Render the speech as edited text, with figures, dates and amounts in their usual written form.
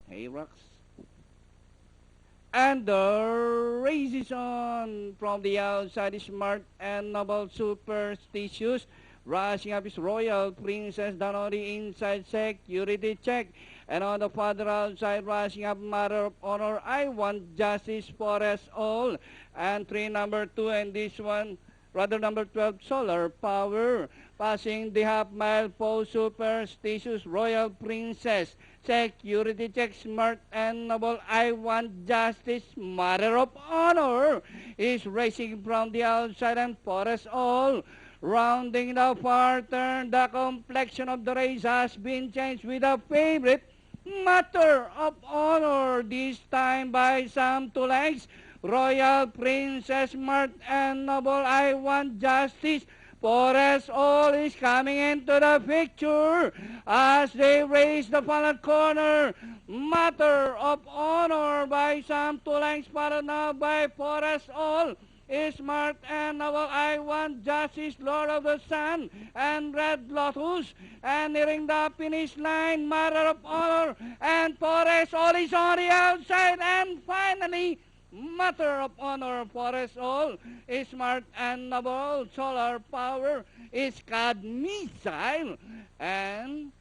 Hey, Rox. And the race is on. From the outside is Smart and Noble Superstitious. Rushing up is Royal Princess. Down on the inside, Security Check. And on the further outside, rushing up Matter of Honor. I Want Justice for Us All. And number 2, and this one, rather number 12, Solar Power. Passing the half-mile post, Superstitious, Royal Princess. Security Check, Smart and Noble. I Want Justice, Matter of Honor is racing from the outside, and for us all. Rounding the far turn, the complexion of the race has been changed with a favorite, Matter of Honor, this time by some 2 lengths. Royal Princess, Smart and Noble. I Want Justice for Us All is coming into the picture as they race the final corner. Matter of Honor by some 2 lengths, followed now by For Us All. Smart and Noble. I Want Justice, Lord of the Sun, and Red Lotus. And nearing the finish line, Matter of Honor and For Us All is on the outside. And finally, Matter of Honor, For Us All, Smart and Noble, Solar Power, Scud Missile, and